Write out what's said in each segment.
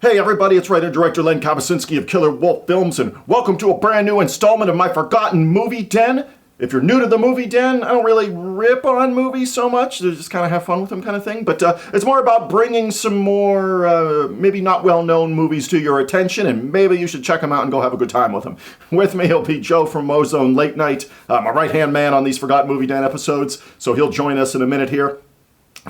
Hey everybody, it's writer-director Len Kabasinski of Killer Wolf Films, and welcome to a brand new installment of my Forgotten Movie Den. If you're new to the Movie Den, I don't really rip on movies so much, just kind of have fun with them kind of thing, but it's more about bringing some more, maybe not well-known movies to your attention, and maybe you should check them out and go have a good time with them. With me, he'll be Joe from Ozone Late Night, my right-hand man on these Forgotten Movie Den episodes, so he'll join us in a minute here.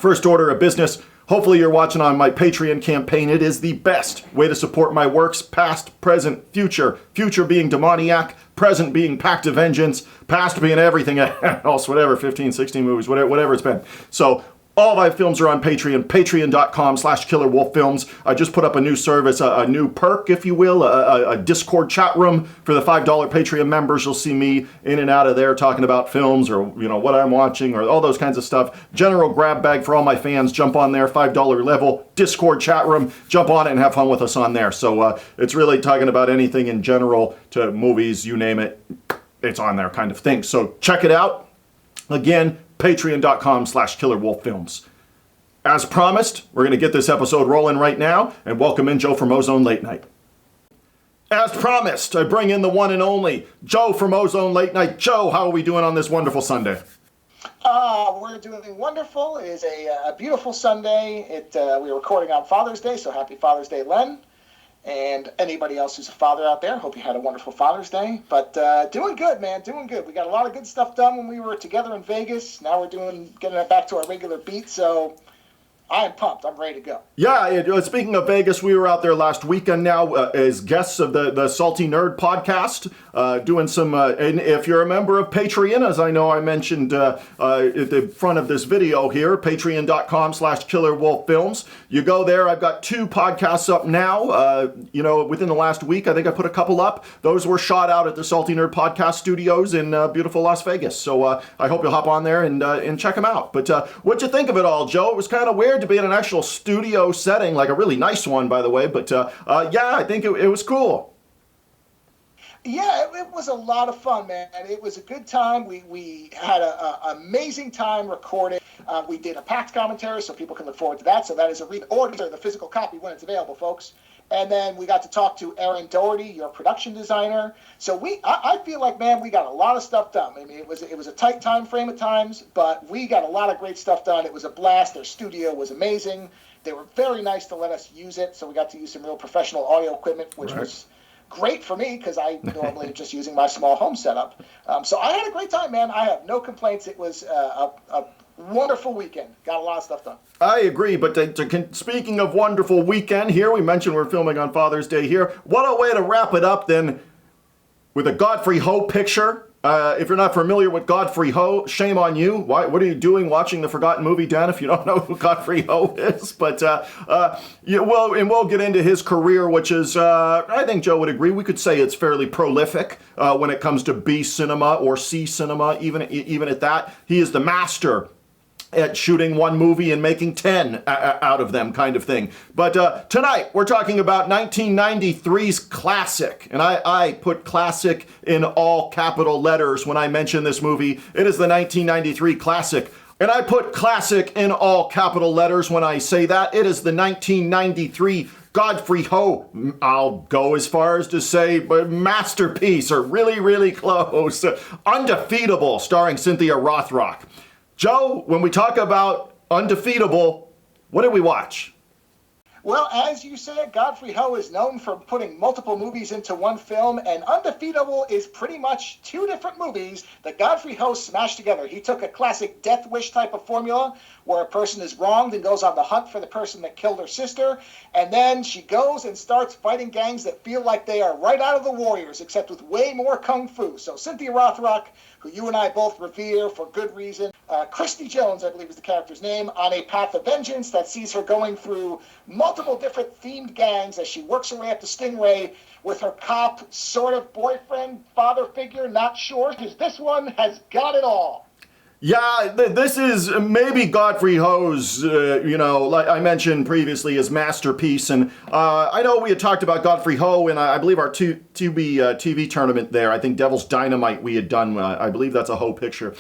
First order of business. Hopefully you're watching on my Patreon campaign. It is the best way to support my works, past, present, future. Future being demoniac, present being pact of vengeance, past being everything else, whatever, 15, 16 movies, whatever it's been. So all my films are on Patreon, patreon.com/killerwolffilms. I just put up a new service, a new perk, if you will, a Discord chat room for the $5 Patreon members. You'll see me in and out of there talking about films or, you know, what I'm watching or all those kinds of stuff. General grab bag for all my fans. Jump on there, $5 level, Discord chat room. Jump on it and have fun with us on there. So it's really talking about anything in general to movies, you name it. It's on there kind of thing. So check it out. Again, patreon.com/killerwolffilms. As promised, we're going to get this episode rolling right now and welcome in Joe from Ozone Late Night. As promised, I bring in the one and only Joe from Ozone Late Night. Joe, how are we doing on this wonderful Sunday? We're doing wonderful. It is a beautiful Sunday. We're recording on Father's Day, so happy Father's Day, Len. And anybody else who's a father out there, hope you had a wonderful Father's Day. But doing good, man, doing good. We got a lot of good stuff done when we were together in Vegas. Now we're getting it back to our regular beat, so I am pumped. I'm ready to go. Yeah, speaking of Vegas, we were out there last weekend now as guests of the Salty Nerd podcast, doing some, and if you're a member of Patreon, as I know I mentioned at the front of this video here, patreon.com/killerwolffilms. You go there. I've got 2 podcasts up now. Within the last week, I think I put a couple up. Those were shot out at the Salty Nerd podcast studios in beautiful Las Vegas. So I hope you'll hop on there and check them out. But what'd you think of it all, Joe? It was kind of weird to be in an actual studio setting, like a really nice one, by the way. But I think it was cool. Yeah, it was a lot of fun, man. It was a good time. We had an amazing time recording. We did a packed commentary, so people can look forward to that. So that is order the physical copy when it's available, folks. And then we got to talk to Aaron Doherty, your production designer. So I feel like, man, we got a lot of stuff done. I mean, it was a tight time frame at times, but we got a lot of great stuff done. It was a blast. Their studio was amazing. They were very nice to let us use it, so we got to use some real professional audio equipment, which was great for me because I normally am just using my small home setup. So I had a great time, man. I have no complaints. It was a wonderful weekend. Got a lot of stuff done. I agree, but speaking of wonderful weekend here, we mentioned we're filming on Father's Day here. What a way to wrap it up then with a Godfrey Ho picture. If you're not familiar with Godfrey Ho, shame on you. What are you doing watching the Forgotten Movie Den if you don't know who Godfrey Ho is? But we'll get into his career, which is, I think Joe would agree, we could say it's fairly prolific when it comes to B cinema or C cinema, even at that. He is the master at shooting one movie and making 10 out of them, kind of thing. But tonight, we're talking about 1993's classic. And I put classic in all capital letters when I mention this movie. It is the 1993 classic. And I put classic in all capital letters when I say that. It is the 1993 Godfrey Ho, I'll go as far as to say, but masterpiece, or really, really close. Undefeatable, starring Cynthia Rothrock. Joe, when we talk about Undefeatable, what did we watch? Well, as you said, Godfrey Ho is known for putting multiple movies into one film, and Undefeatable is pretty much 2 different movies that Godfrey Ho smashed together. He took a classic Death Wish type of formula where a person is wronged and goes on the hunt for the person that killed her sister, and then she goes and starts fighting gangs that feel like they are right out of the Warriors, except with way more kung fu. So Cynthia Rothrock, who you and I both revere for good reason, Christy Jones, I believe is the character's name, on a path of vengeance that sees her going through multiple different themed gangs as she works her way up to Stingray with her cop sort of boyfriend, father figure, not sure, because this one has got it all. Yeah, this is maybe Godfrey Ho's, like I mentioned previously, his masterpiece. And I know we had talked about Godfrey Ho in, I believe, our TV tournament there. I think Devil's Dynamite we had done. I believe that's a Ho picture.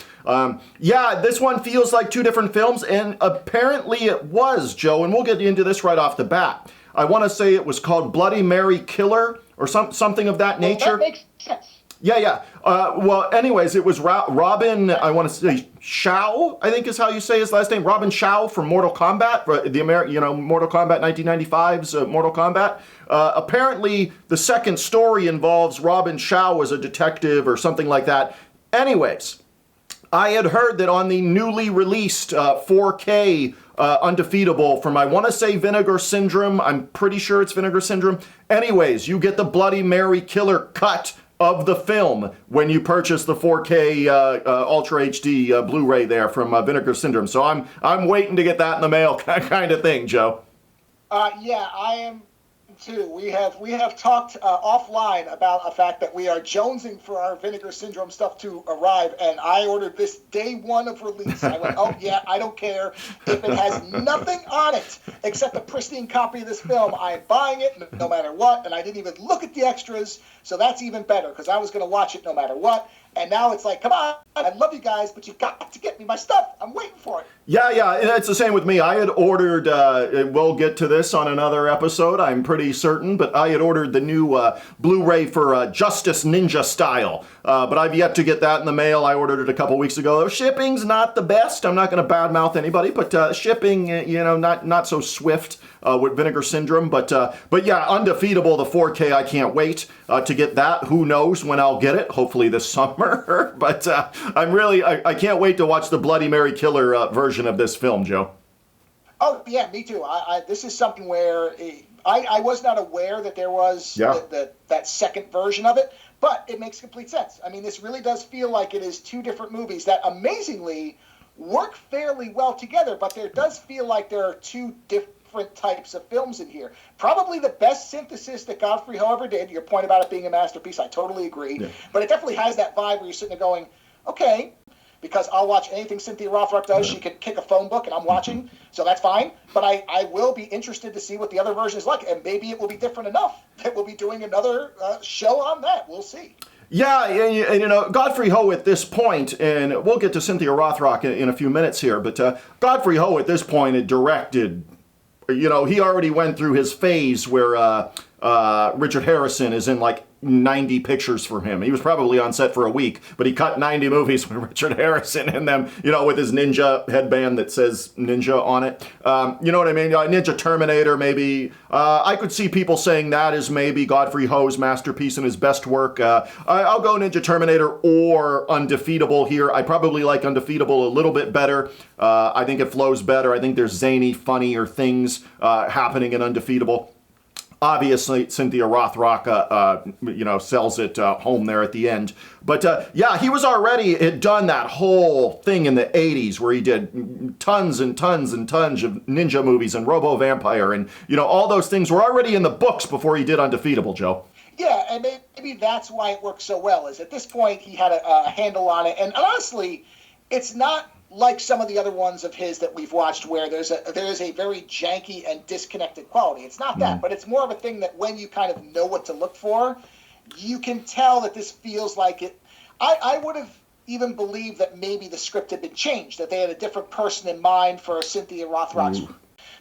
Yeah, this one feels like two different films, and apparently it was, Joe. And we'll get into this right off the bat. I want to say it was called Bloody Mary Killer or something of that nature. That makes sense. Yeah. Well, anyways, it was Robin, I want to say Shao, I think is how you say his last name. Robin Shao from Mortal Kombat, Mortal Kombat 1995's Mortal Kombat. Apparently, the second story involves Robin Shao as a detective or something like that. Anyways, I had heard that on the newly released 4K Undefeatable from, I want to say Vinegar Syndrome. I'm pretty sure it's Vinegar Syndrome. Anyways, you get the Bloody Mary Killer cut of the film when you purchase the 4K Ultra HD Blu-ray there from Vinegar Syndrome. So I'm waiting to get that in the mail, kind of thing, Joe. Yeah, I am too. We have talked offline about a fact that we are jonesing for our Vinegar Syndrome stuff to arrive, and I ordered this day one of release. I went, oh yeah, I don't care if it has nothing on it except a pristine copy of this film. I am buying it no matter what, and I didn't even look at the extras, so that's even better because I was going to watch it no matter what. And now it's like, come on, I love you guys, but you got to get me my stuff. I'm waiting for it. Yeah, and it's the same with me. I had ordered, we'll get to this on another episode, I'm pretty certain, but I had ordered the new Blu-ray for Justice Ninja Style. But I've yet to get that in the mail. I ordered it a couple weeks ago. Shipping's not the best. I'm not going to badmouth anybody, but shipping, not so swift with Vinegar Syndrome. But yeah, Undefeatable, the 4K, I can't wait to get that. Who knows when I'll get it? Hopefully this summer. But I can't wait to watch the Bloody Mary Killer version of this film, Joe. Oh, yeah, me too. This is something where I was not aware that there was that second version of it, but it makes complete sense. I mean, this really does feel like it is two different movies that amazingly work fairly well together, but there does feel like there are two different types of films in here. Probably the best synthesis that Godfrey Ho ever did. Your point about it being a masterpiece, I totally agree. Yeah. But it definitely has that vibe where you're sitting there going, okay, because I'll watch anything Cynthia Rothrock does. She can kick a phone book and I'm watching, so that's fine. But I will be interested to see what the other version is like, and maybe it will be different enough that we'll be doing another show on that. We'll see. Yeah, and Godfrey Ho at this point, and we'll get to Cynthia Rothrock in a few minutes here, but Godfrey Ho at this point had directed, he already went through his phase where Richard Harrison is in like 90 pictures for him. He was probably on set for a week, but he cut 90 movies with Richard Harrison in them, with his ninja headband that says ninja on it. You know what I mean? Ninja Terminator, maybe. I could see people saying that is maybe Godfrey Ho's masterpiece and his best work. I'll go Ninja Terminator or Undefeatable here. I probably like Undefeatable a little bit better. I think it flows better. I think there's zany, funnier things happening in Undefeatable. Obviously, Cynthia Rothrock, sells it home there at the end. But he had done that whole thing in the 80s where he did tons and tons and tons of ninja movies and Robo Vampire. And, all those things were already in the books before he did Undefeatable, Joe. Yeah, and maybe that's why it works so well, is at this point he had a handle on it. And honestly, it's not like some of the other ones of his that we've watched where there is a very janky and disconnected quality. It's not that, but it's more of a thing that when you kind of know what to look for, you can tell that this feels like it. I would have even believed that maybe the script had been changed, that they had a different person in mind for Cynthia Rothrock's,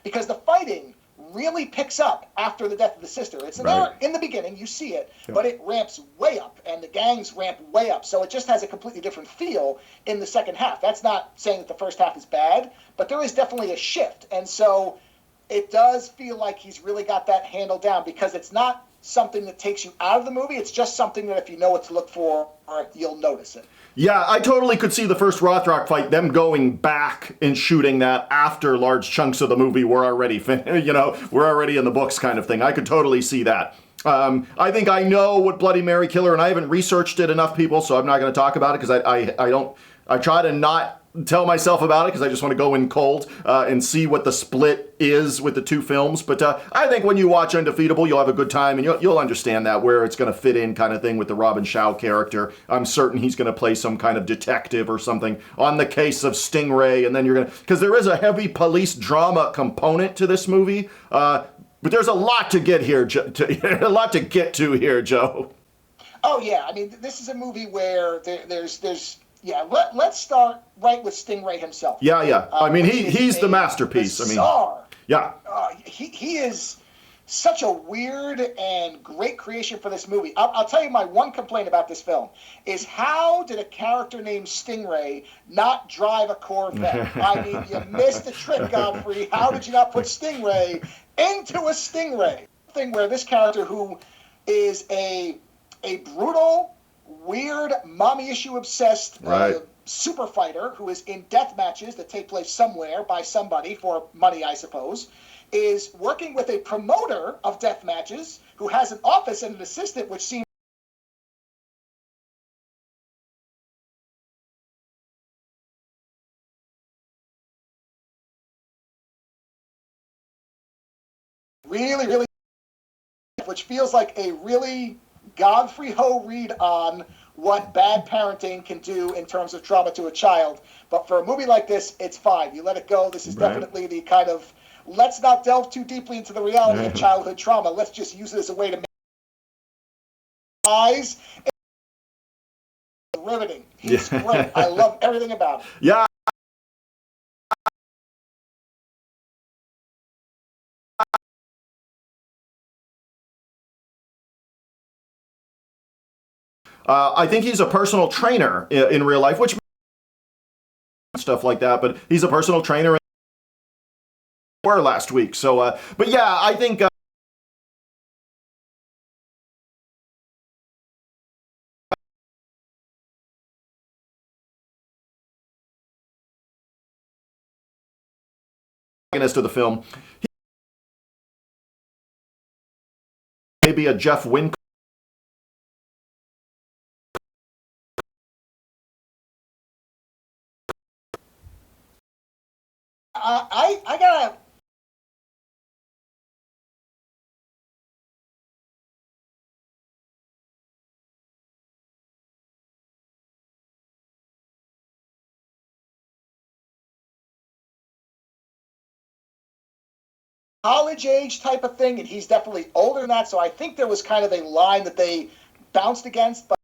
because the fighting really picks up after the death of the sister. It's there in the beginning, you see it, but it ramps way up, and the gangs ramp way up. So it just has a completely different feel in the second half. That's not saying that the first half is bad, but there is definitely a shift. And so it does feel like he's really got that handle down, because it's not something that takes you out of the movie. It's just something that if you know what to look for, you'll notice it. Yeah, I totally could see the first Rothrock fight, them going back and shooting that after large chunks of the movie were already, were already in the books kind of thing. I could totally see that. I think I know what Bloody Mary Killer, and I haven't researched it enough, people, so I'm not going to talk about it because I try to not tell myself about it because I just want to go in cold and see what the split is with the two films. But I think when you watch Undefeatable, you'll have a good time and you'll understand that where it's going to fit in kind of thing with the Robin Shaw character. I'm certain he's going to play some kind of detective or something on the case of Stingray, and then you're going to, because there is a heavy police drama component to this movie. But there's a lot to get here, a lot to get to here, Joe. Oh yeah, I mean, this is a movie where there's yeah. Let's start right with Stingray himself. Yeah. I mean, he's the masterpiece. Bizarre. I mean, yeah. He is such a weird and great creation for this movie. I'll tell you my one complaint about this film is how did a character named Stingray not drive a Corvette? I mean, you missed the trick, Godfrey. How did you not put Stingray into a Stingray? Thing where this character, who is a brutal, weird, mommy issue obsessed super fighter who is in death matches that take place somewhere by somebody for money, I suppose, is working with a promoter of death matches who has an office and an assistant, which seems really, which feels like a really Godfrey Ho read on what bad parenting can do in terms of trauma to a child. But for a movie like this, it's fine. You let it go. This is definitely the kind of, let's not delve too deeply into the reality of childhood trauma. Let's just use it as a way to make eyes. Riveting. He's great. I love everything about it. Yeah. I think he's a personal trainer in real life, which stuff like that, but he's a personal trainer were last week. So, but yeah, I think of the film, maybe a Jeff Wynn. I gotta. College age type of thing, and he's definitely older than that. So I think there was kind of a line that they bounced against, but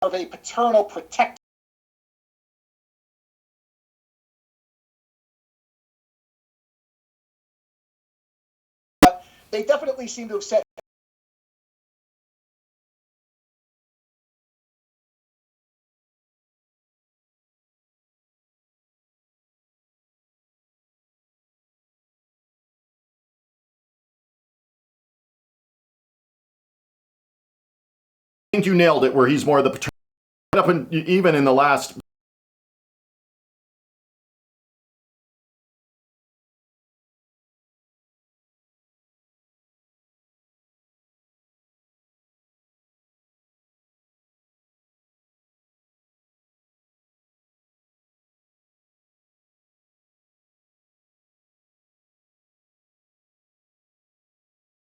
of a paternal protector. But they definitely seem to have set. I think you nailed it, where he's more the paternal. Up in, even in the last.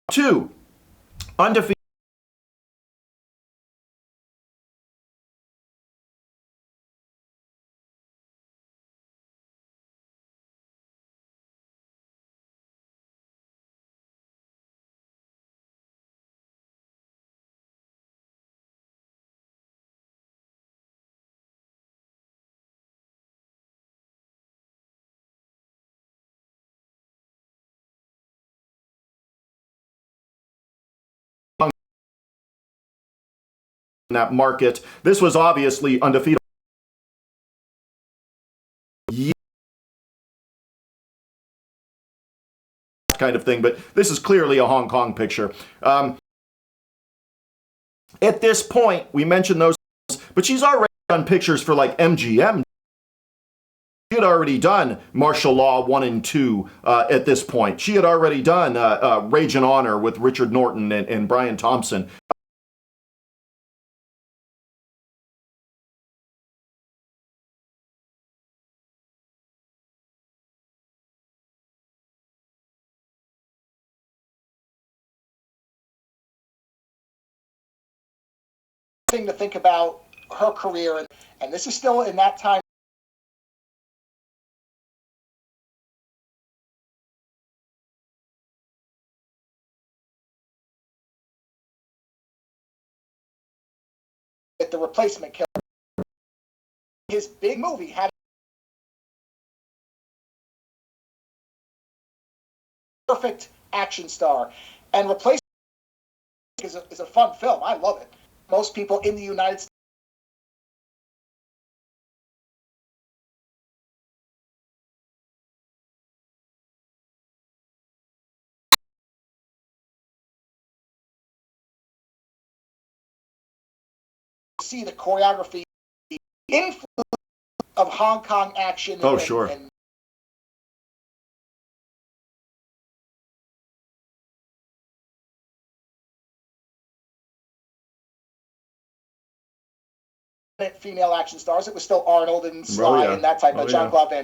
Two, undefeated. In that market, this was obviously undefeated. Kind of thing, but this is clearly a Hong Kong picture. At this point, we mentioned those, but she's already done pictures for like MGM. She had already done Martial Law 1 and 2 at this point. She had already done Rage and Honor with Richard Norton and Brian Thompson. thing to think about her career, and this is still in that time. The Replacement Killer, his big movie, had a perfect action star, and Replacement is a fun film. I love it. Most people in the United States see the choreography, the influence of Hong Kong action. Oh, sure. And female action stars. It was still Arnold and Sly and that type of Jean-Claude Van.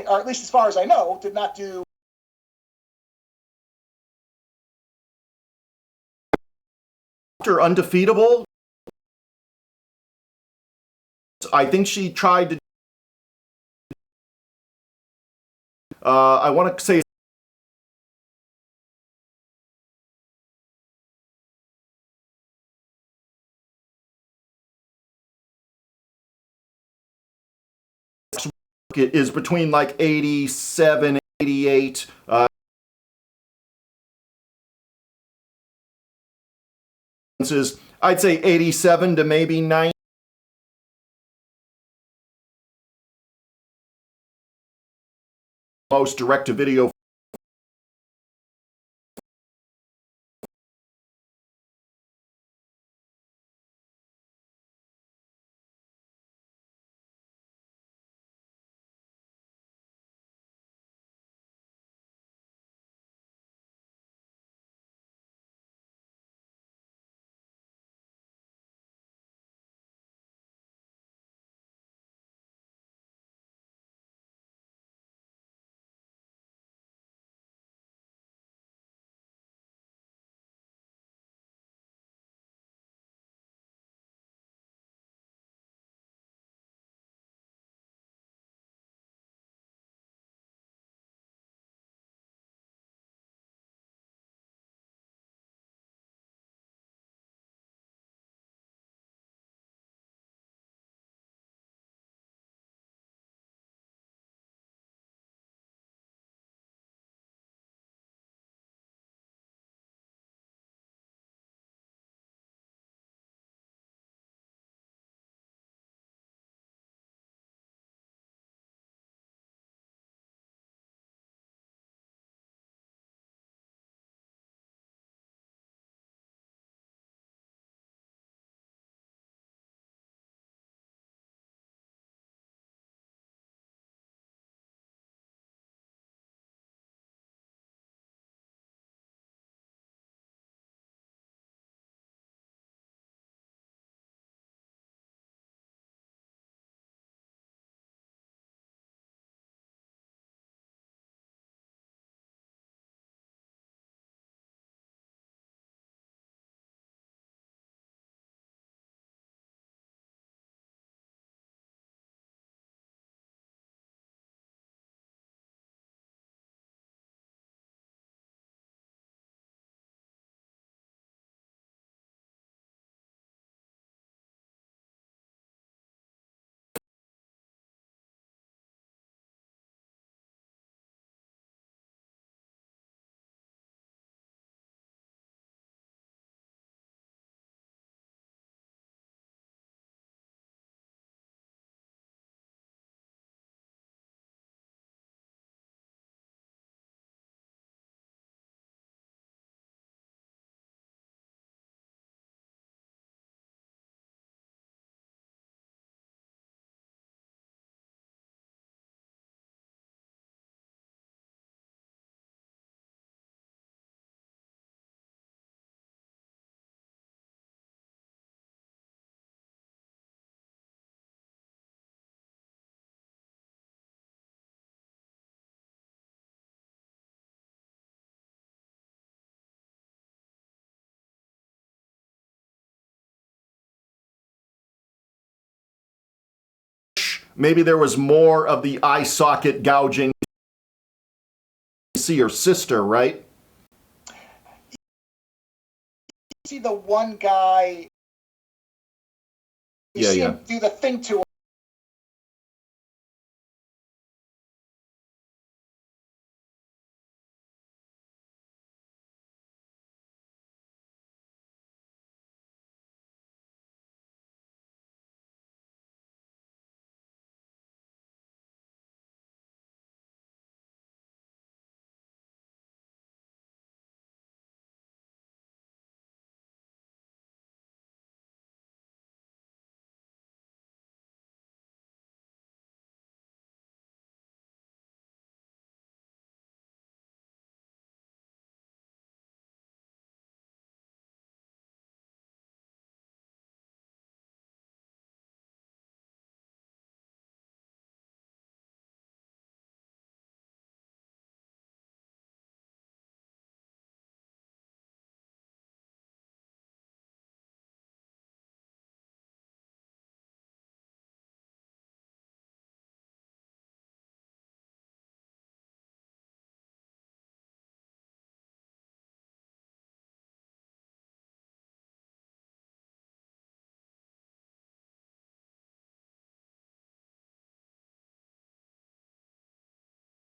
Or at least as far as I know, did not do. After Undefeatable, I think she tried to. I want to say. It is between like 87, 88. I'd say 87 to maybe 90. Most direct-to-video maybe there was more of the eye socket gouging. See her sister, right? See the one guy, you see Yeah. him do the thing to her.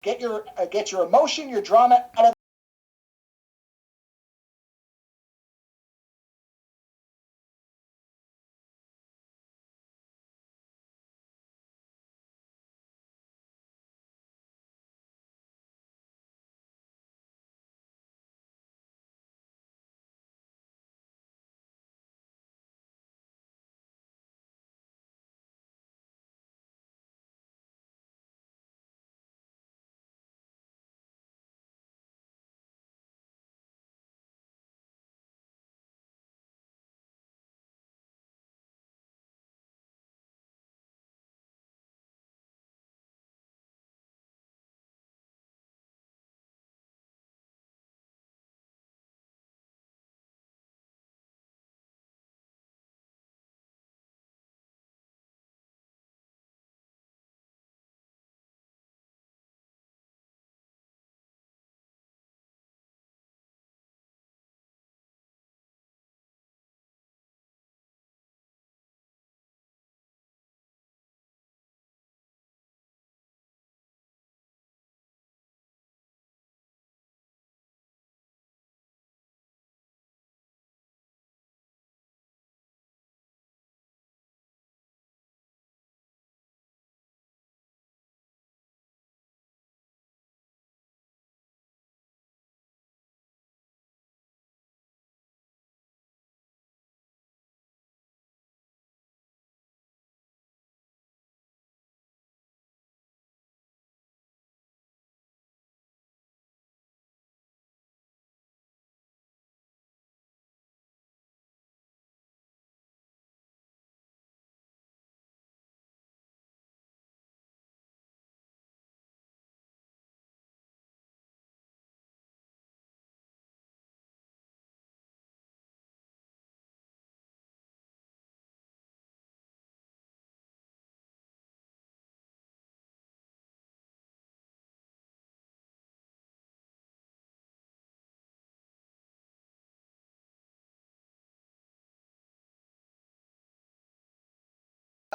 Get your emotion, your drama out of.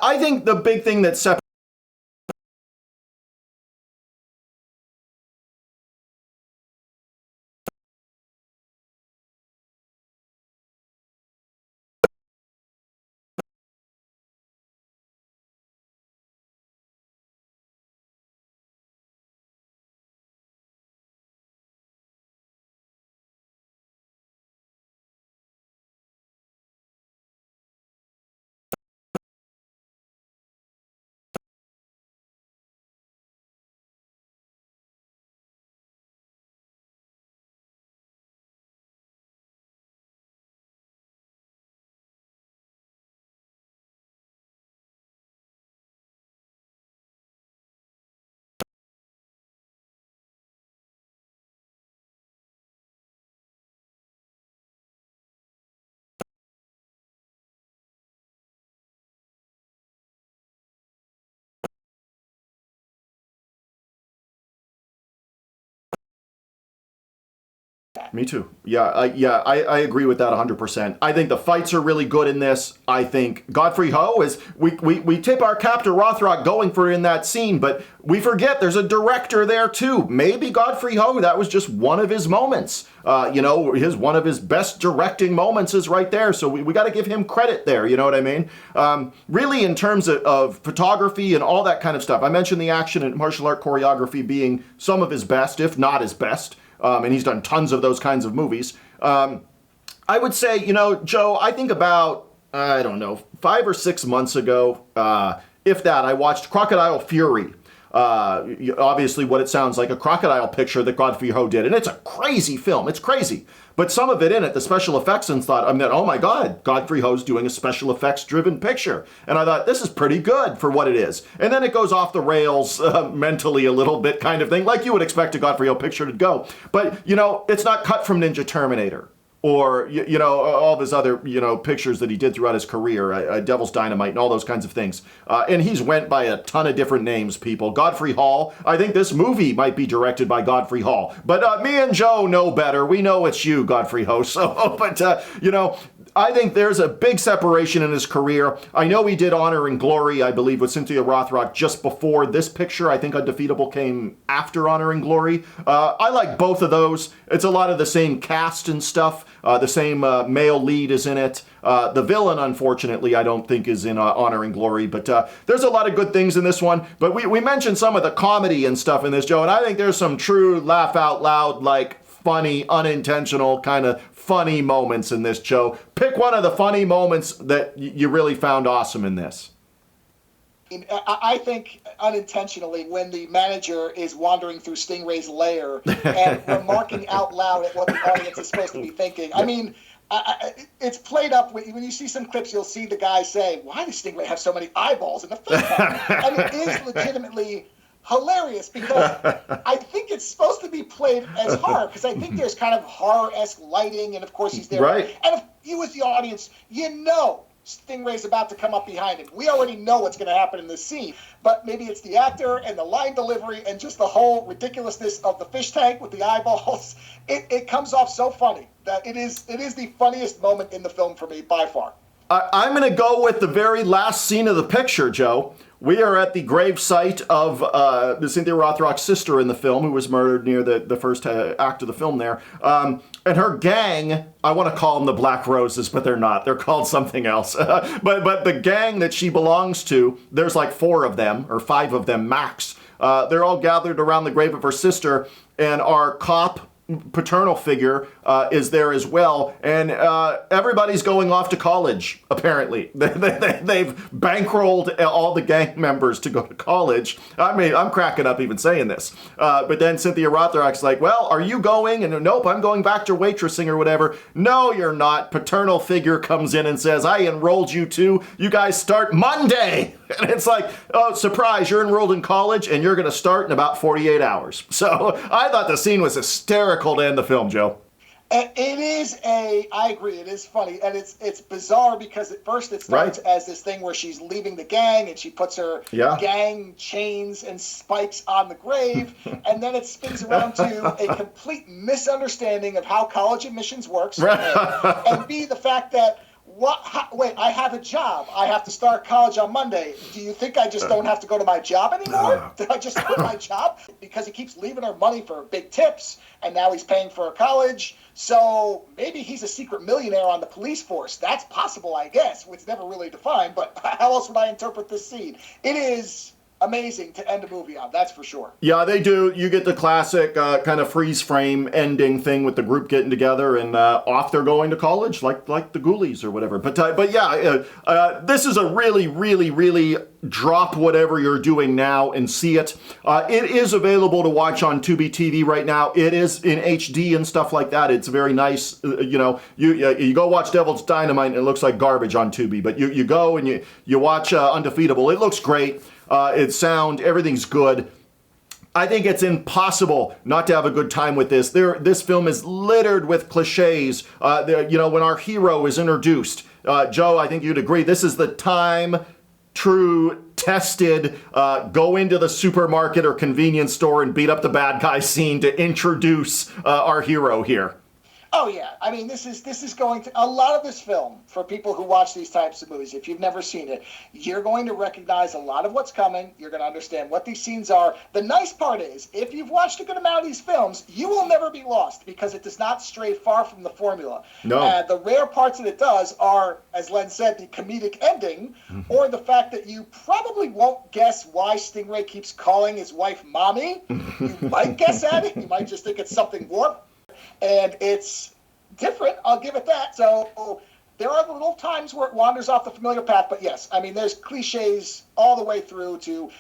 I think the big thing that separates Me too. Yeah, I agree with that 100%. I think the fights are really good in this. I think Godfrey Ho is, we tip our cap to Rothrock going for in that scene, but we forget there's a director there too. Maybe Godfrey Ho, that was just one of his moments. One of his best directing moments is right there. So we got to give him credit there. You know what I mean? Really, in terms of photography and all that kind of stuff, I mentioned the action and martial art choreography being some of his best, if not his best. And he's done tons of those kinds of movies. I would say, Joe, I think about, 5 or 6 months ago, if that, I watched Crocodile Fury. Obviously what it sounds like, a crocodile picture that Godfrey Ho did. And it's a crazy film. It's crazy. But some of it in it, the special effects, and thought, oh my God, Godfrey Ho's doing a special effects driven picture. And I thought, this is pretty good for what it is. And then it goes off the rails mentally a little bit kind of thing, like you would expect a Godfrey Ho picture to go. But, it's not cut from Ninja Terminator. Or, all of his other, pictures that he did throughout his career, Devil's Dynamite and all those kinds of things. And he's went by a ton of different names, people. Godfrey Hall, I think this movie might be directed by Godfrey Hall. But me and Joe know better. We know it's you, Godfrey Ho. So, I think there's a big separation in his career. I know he did Honor and Glory, I believe, with Cynthia Rothrock just before this picture. I think Undefeatable came after Honor and Glory. I like both of those. It's a lot of the same cast and stuff. The same male lead is in it. The villain, unfortunately, I don't think is in Honor and Glory. But there's a lot of good things in this one. But we mentioned some of the comedy and stuff in this, Joe. And I think there's some true laugh out loud, like funny, unintentional kind of funny moments in this, Joe. Pick one of the funny moments that you really found awesome in this. I think unintentionally when the manager is wandering through Stingray's lair and remarking out loud at what the audience is supposed to be thinking. I mean, it's played up. When you see some clips, you'll see the guy say, why does Stingray have so many eyeballs in the face? And it is legitimately hilarious because I think it's supposed to be played as horror because I think there's kind of horror-esque lighting, and of course he's there. Right. And if you as the audience, Stingray's about to come up behind him. We already know what's going to happen in this scene, but maybe it's the actor and the line delivery and just the whole ridiculousness of the fish tank with the eyeballs. It comes off so funny that it is the funniest moment in the film for me by far. I'm going to go with the very last scene of the picture, Joe. We are at the grave site of Cynthia Rothrock's sister in the film, who was murdered near the first act of the film there. And her gang, I want to call them the Black Roses, but they're not. They're called something else. But the gang that she belongs to, there's like 4 of them, or 5 of them max. They're all gathered around the grave of her sister, and our cop paternal figure is there as well, and everybody's going off to college, apparently. They've bankrolled all the gang members to go to college. I mean, I'm cracking up even saying this. But then Cynthia Rothrock's like, well, are you going? And nope, I'm going back to waitressing or whatever. No, you're not. Paternal figure comes in and says, I enrolled you too. You guys start Monday. And it's like, oh, surprise, you're enrolled in college and you're going to start in about 48 hours. So I thought the scene was hysterical to end the film, Joe. I agree, it is funny. And it's bizarre because at first it starts as this thing where she's leaving the gang and she puts her gang chains and spikes on the grave. And then it spins around to a complete misunderstanding of how college admissions works. And B, the fact that, wait, I have a job. I have to start college on Monday. Do you think I just don't have to go to my job anymore? Did I just quit my job? Because he keeps leaving her money for big tips, and now he's paying for her college. So maybe he's a secret millionaire on the police force. That's possible, I guess. It's never really defined, but how else would I interpret this scene? It is amazing to end a movie on, that's for sure. Yeah, they do. You get the classic kind of freeze frame ending thing with the group getting together and off they're going to college, like the Ghoulies or whatever. But yeah, this is a really, really, really drop whatever you're doing now and see it. It is available to watch on Tubi TV right now. It is in HD and stuff like that. It's very nice. You go watch Devil's Dynamite and it looks like garbage on Tubi, but you go and you watch Undefeatable. It looks great. It's sound, everything's good. I think it's impossible not to have a good time with this. This film is littered with cliches. When our hero is introduced, Joe, I think you'd agree, this is the time, true, tested, go into the supermarket or convenience store and beat up the bad guy scene to introduce our hero here. Oh yeah, I mean this is going to a lot of this film for people who watch these types of movies. If you've never seen it, you're going to recognize a lot of what's coming. You're going to understand what these scenes are. The nice part is, if you've watched a good amount of these films, you will never be lost because it does not stray far from the formula. No. The rare parts that it does are, as Len said, the comedic ending, or the fact that you probably won't guess why Stingray keeps calling his wife mommy. You might guess at it. You might just think it's something warped. And it's different, I'll give it that. So there are the little times where it wanders off the familiar path, but yes, I mean, there's cliches all the way through to,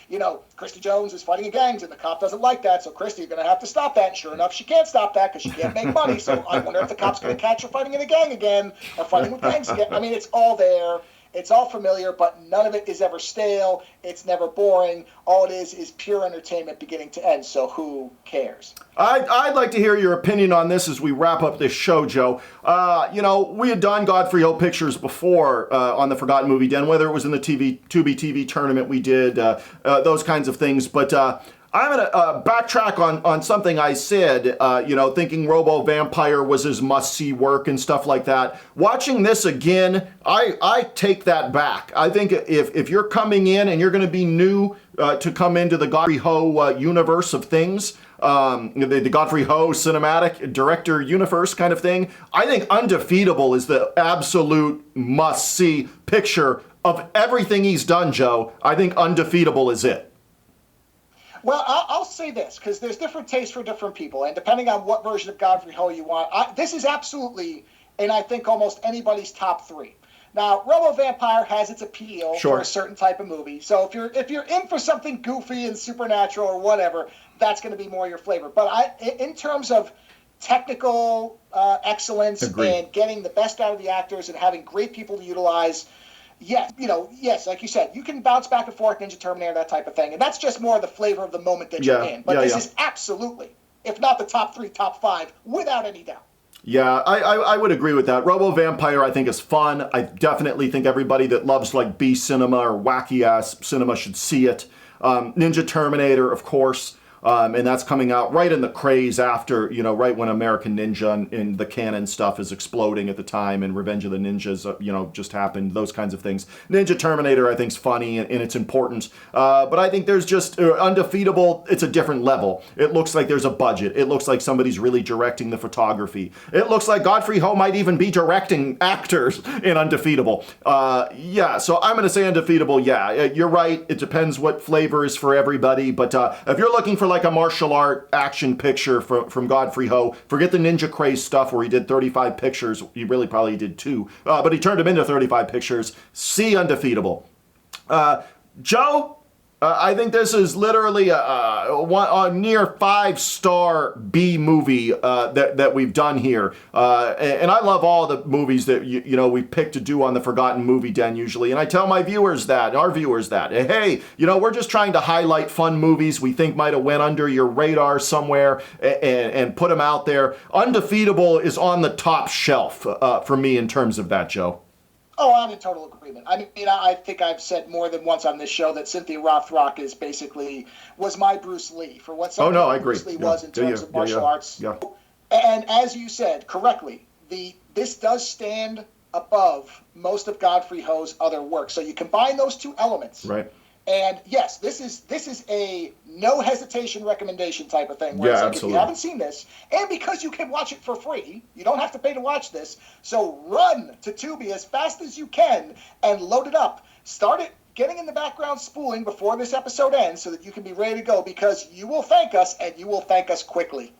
Christy Jones is fighting in gangs, and the cop doesn't like that, so Christy, you're going to have to stop that. And sure enough, she can't stop that because she can't make money, so I wonder if the cop's going to catch her fighting in a gang again, or fighting with gangs again. I mean, it's all there. It's all familiar, but none of it is ever stale. It's never boring. All it is pure entertainment beginning to end, so who cares? I'd like to hear your opinion on this as we wrap up this show, Joe. We had done Godfrey Ho pictures before on the Forgotten Movie Den, whether it was in the Tubi TV tournament we did, those kinds of things, but I'm going to backtrack on something I said, thinking Robo-Vampire was his must-see work and stuff like that. Watching this again, I take that back. I think if you're coming in and you're going to be new to come into the Godfrey Ho universe of things, the Godfrey Ho cinematic director universe kind of thing, I think Undefeatable is the absolute must-see picture of everything he's done, Joe. I think Undefeatable is it. Well, I'll say this, because there's different tastes for different people, and depending on what version of Godfrey Ho you want, this is absolutely, and I think almost anybody's top three. Now, Robo-Vampire has its appeal for a certain type of movie, so if you're in for something goofy and supernatural or whatever, that's going to be more your flavor. But in terms of technical excellence and getting the best out of the actors and having great people to utilize, yes, like you said, you can bounce back and forth, Ninja Terminator, that type of thing. And that's just more of the flavor of the moment that you're in. But this is absolutely, if not the top three, top five, without any doubt. Yeah, I would agree with that. Robo-Vampire, I think, is fun. I definitely think everybody that loves, like, B cinema or wacky-ass cinema should see it. Ninja Terminator, of course. And that's coming out right in the craze after, right when American Ninja and the canon stuff is exploding at the time, and Revenge of the Ninjas, just happened, those kinds of things. Ninja Terminator, I think, is funny and it's important. But I think there's just Undefeatable, it's a different level. It looks like there's a budget. It looks like somebody's really directing the photography. It looks like Godfrey Ho might even be directing actors in Undefeatable. So I'm going to say Undefeatable, you're right. It depends what flavor is for everybody. But if you're looking for like a martial art action picture from Godfrey Ho, forget the Ninja Craze stuff where he did 35 pictures. He really probably did 2, but he turned them into 35 pictures. See Undefeatable. Joe, I think this is literally a near 5-star B movie that we've done here. And I love all the movies that we pick to do on the Forgotten Movie Den usually. And I tell our viewers that, hey, we're just trying to highlight fun movies we think might have went under your radar somewhere and put them out there. Undefeatable is on the top shelf for me in terms of that, Joe. Oh, I'm in total agreement. I mean, I think I've said more than once on this show that Cynthia Rothrock was my Bruce Lee for what Bruce Lee was in terms of martial arts. Yeah. And as you said correctly, this does stand above most of Godfrey Ho's other work. So you combine those two elements. Right. And yes, this is a no hesitation recommendation type of thing. Where if you haven't seen this, and because you can watch it for free, you don't have to pay to watch this. So run to Tubi as fast as you can and load it up. Start it getting in the background spooling before this episode ends so that you can be ready to go, because you will thank us, and you will thank us quickly.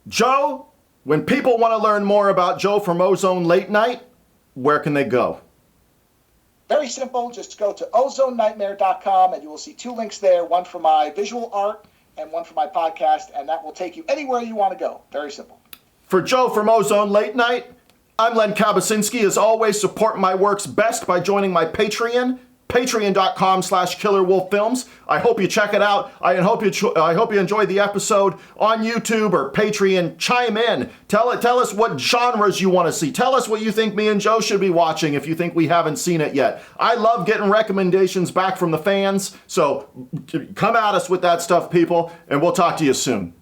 Joe, when people want to learn more about Joe from Ozone Late Night, where can they go? Very simple. Just go to ozonenightmare.com and you will see 2 links there, one for my visual art and one for my podcast, and that will take you anywhere you want to go. Very simple. For Joe from Ozone Late Night, I'm Len Kabasinski. As always, support my works best by joining my Patreon, patreon.com/KillerWolfFilms. I hope you check it out. I hope you enjoyed the episode on YouTube or Patreon. Chime in. Tell us what genres you want to see. Tell us what you think me and Joe should be watching if you think we haven't seen it yet. I love getting recommendations back from the fans, so come at us with that stuff, people, and we'll talk to you soon.